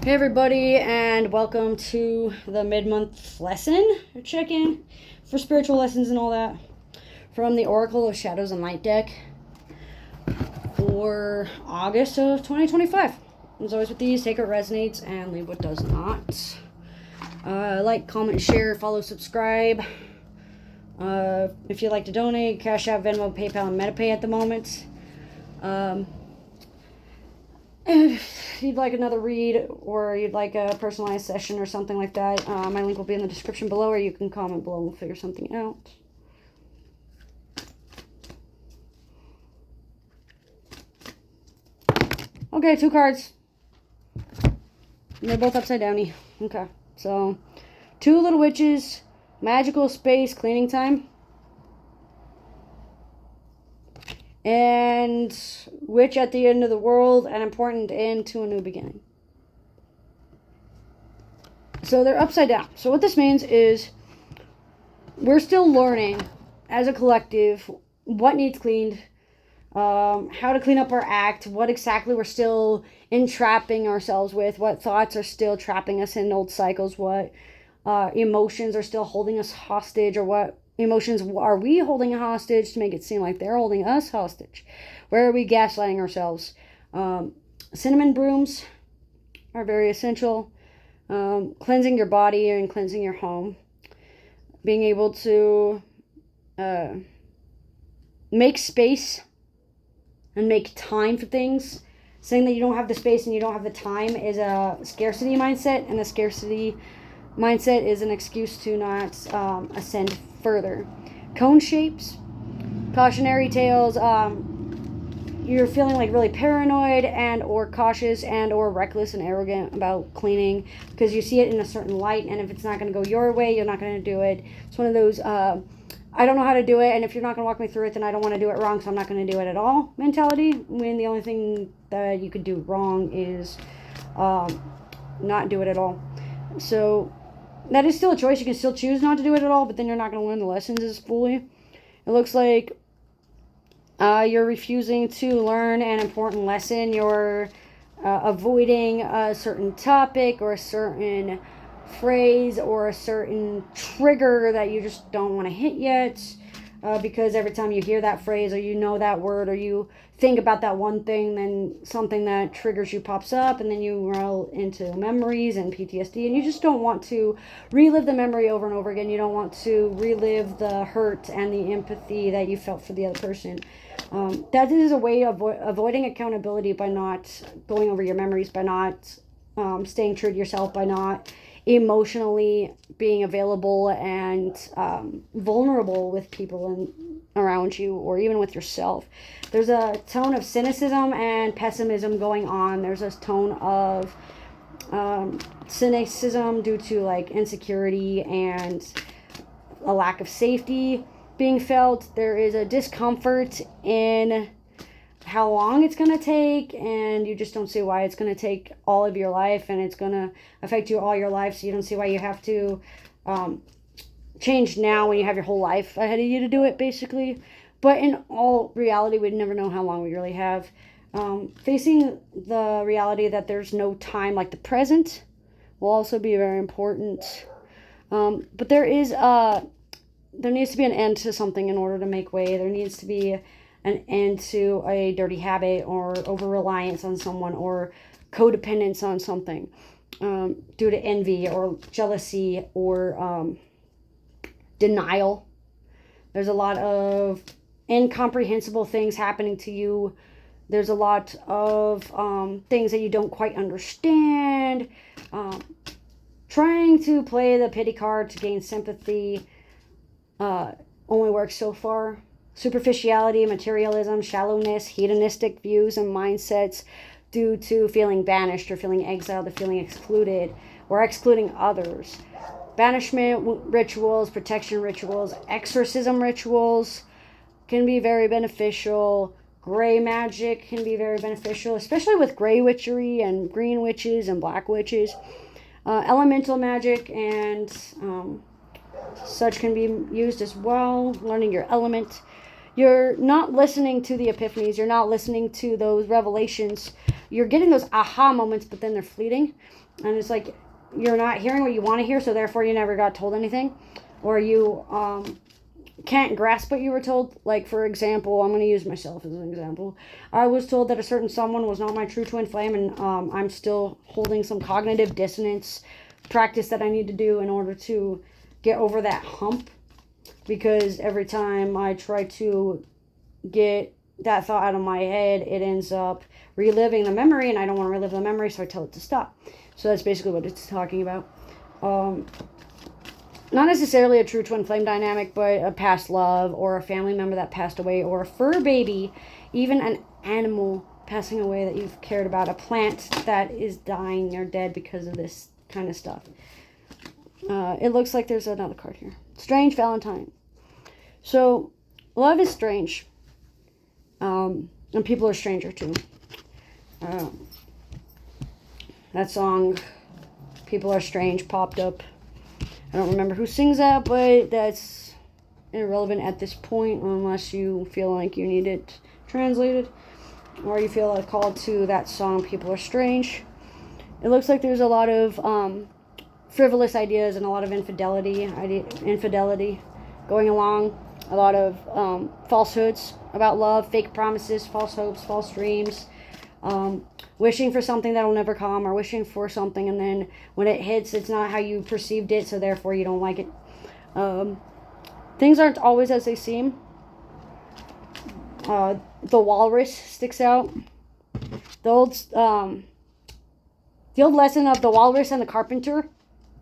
Hey everybody, and welcome to the mid-month lesson check-in for spiritual lessons and all that from the Oracle of Shadows and Light deck for August of 2025. As always with these, take what resonates and leave what does not. Like, comment, share, follow, subscribe. If you'd like to donate, Cash App, Venmo, PayPal, and MetaPay at the moment. If you'd like another read or you'd like a personalized session or something like that, my link will be in the description below, or you can comment below and we'll figure something out. Okay, 2 cards. And they're both upside downy. Okay, so 2 little witches, magical space, cleaning time. And witch at the end of the world, an important end to a new beginning. So they're upside down. So what this means is we're still learning as a collective what needs cleaned, how to clean up our act, what exactly we're still entrapping ourselves with, what thoughts are still trapping us in old cycles, what emotions are still holding us hostage, or what emotions are we holding hostage to make it seem like they're holding us hostage? Where are we gaslighting ourselves? Cinnamon brooms are very essential. Cleansing your body and cleansing your home. Being able to make space and make time for things. Saying that you don't have the space and you don't have the time is a scarcity mindset, and a scarcity mindset is an excuse to not ascend further. Cone shapes, cautionary tales. You're feeling like really paranoid and or cautious and or reckless and arrogant about cleaning because you see it in a certain light, and if it's not going to go your way, you're not going to do it. It's one of those I don't know how to do it, and if you're not going to walk me through it, then I don't want to do it wrong, so I'm not going to do it at all mentality, when the only thing that you could do wrong is not do it at all. So that is still a choice. You can still choose not to do it at all, but then you're not going to learn the lessons as fully. It looks like you're refusing to learn an important lesson. You're avoiding a certain topic or a certain phrase or a certain trigger that you just don't want to hit yet, because every time you hear that phrase or you know that word or you think about that one thing, then something that triggers you pops up, and then you roll into memories and PTSD, and you just don't want to relive the memory over and over again. You don't want to relive the hurt and the empathy that you felt for the other person. That is a way of avoiding accountability, by not going over your memories, by not staying true to yourself, by not emotionally being available and vulnerable with people around you, or even with yourself. There's a tone of cynicism and pessimism going on. There's a tone of cynicism due to like insecurity and a lack of safety being felt. There is a discomfort in how long it's going to take, and you just don't see why it's going to take all of your life, and it's going to affect you all your life, so you don't see why you have to change now when you have your whole life ahead of you to do it, basically. But in all reality, we'd never know how long we really have. Facing the reality that there's no time like the present will also be very important. But there needs to be an end to something in order to make way. There needs to be an end to a dirty habit or over-reliance on someone or codependence on something due to envy or jealousy or denial. There's a lot of incomprehensible things happening to you. There's a lot of things that you don't quite understand. Trying to play the pity card to gain sympathy only works so far. Superficiality, materialism, shallowness, hedonistic views and mindsets due to feeling banished or feeling exiled or feeling excluded or excluding others. Banishment rituals, protection rituals, exorcism rituals can be very beneficial. Gray magic can be very beneficial, especially with gray witchery and green witches and black witches. Elemental magic and such can be used as well. Learning your element. You're not listening to the epiphanies. You're not listening to those revelations. You're getting those aha moments, but then they're fleeting. And it's like you're not hearing what you want to hear, so therefore you never got told anything. Or you can't grasp what you were told. Like, for example, I'm going to use myself as an example. I was told that a certain someone was not my true twin flame, and I'm still holding some cognitive dissonance practice that I need to do in order to get over that hump. Because every time I try to get that thought out of my head, it ends up reliving the memory, and I don't want to relive the memory, so I tell it to stop. So that's basically what it's talking about. Not necessarily a true twin flame dynamic, but a past love, or a family member that passed away, or a fur baby, even an animal passing away that you've cared about, a plant that is dying or dead because of this kind of stuff. It looks like there's another card here. Strange Valentine. So, love is strange. And people are stranger too. That song, People Are Strange, popped up. I don't remember who sings that, but that's irrelevant at this point unless you feel like you need it translated. Or you feel like called to that song, People Are Strange. It looks like there's a lot of frivolous ideas and a lot of infidelity going along. A lot of falsehoods about love, fake promises, false hopes, false dreams, wishing for something that'll never come, or wishing for something and then when it hits, it's not how you perceived it, so therefore you don't like it. Things aren't always as they seem. The walrus sticks out. The old lesson of the walrus and the carpenter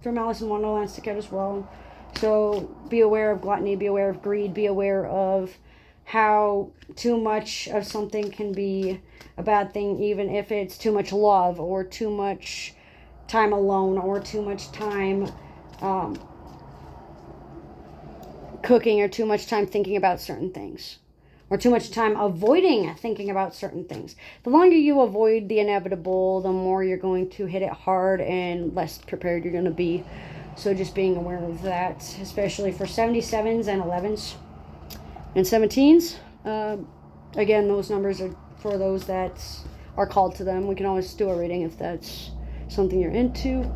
from Alice in Wonderland stick out as well. So be aware of gluttony, be aware of greed, be aware of how too much of something can be a bad thing, even if it's too much love, or too much time alone, or too much time cooking, or too much time thinking about certain things, or too much time avoiding thinking about certain things. The longer you avoid the inevitable, the more you're going to hit it hard and less prepared you're going to be. So just being aware of that, especially for 77s and 11s and 17s. Again, those numbers are for those that are called to them. We can always do a reading if that's something you're into.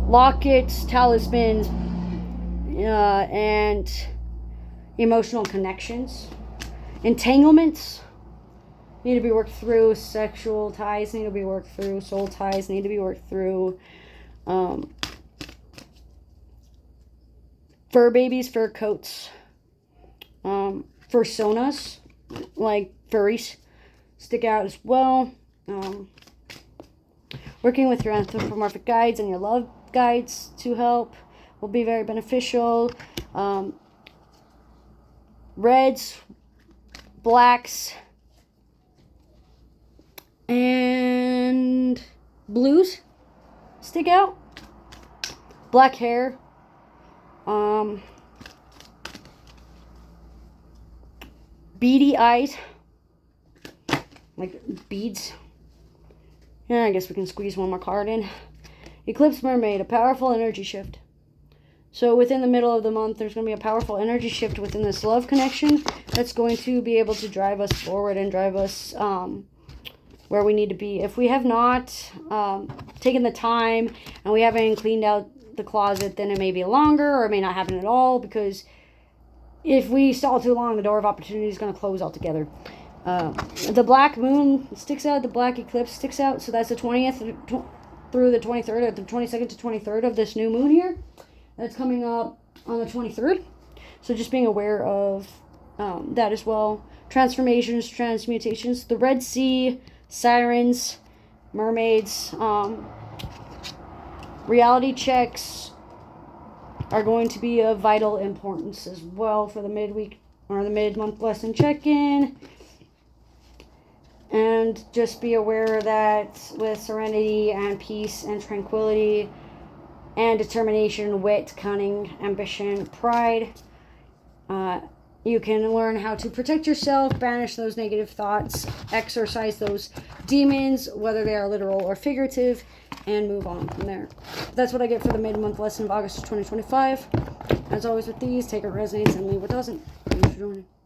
Lockets, talismans, and emotional connections. Entanglements need to be worked through. Sexual ties need to be worked through. Soul ties need to be worked through. Fur babies, fur coats, fursonas, like furries, stick out as well. Working with your anthropomorphic guides and your love guides to help will be very beneficial. Reds, blacks, and blues stick out. Black hair. Beady eyes. Like beads. Yeah, I guess we can squeeze one more card in. Eclipse Mermaid, a powerful energy shift. So within the middle of the month, there's going to be a powerful energy shift within this love connection that's going to be able to drive us forward and drive us where we need to be. If we have not taken the time and we haven't cleaned out the closet, then it may be longer, or it may not happen at all, because if we stall too long, the door of opportunity is going to close altogether. The black moon sticks out, the black eclipse sticks out, so that's the 20th through the 23rd, or the 22nd to 23rd of this new moon here. That's coming up on the 23rd. So just being aware of that as well. Transformations, transmutations, the Red Sea, sirens, mermaids, reality checks are going to be of vital importance as well for the midweek or the mid-month lesson check-in. And just be aware that with serenity and peace and tranquility and determination, wit, cunning, ambition, pride, you can learn how to protect yourself, banish those negative thoughts, exorcise those demons, whether they are literal or figurative, and move on from there. That's what I get for the mid-month lesson of August 2025. As always with these, take what resonates and leave what doesn't. Thanks for joining.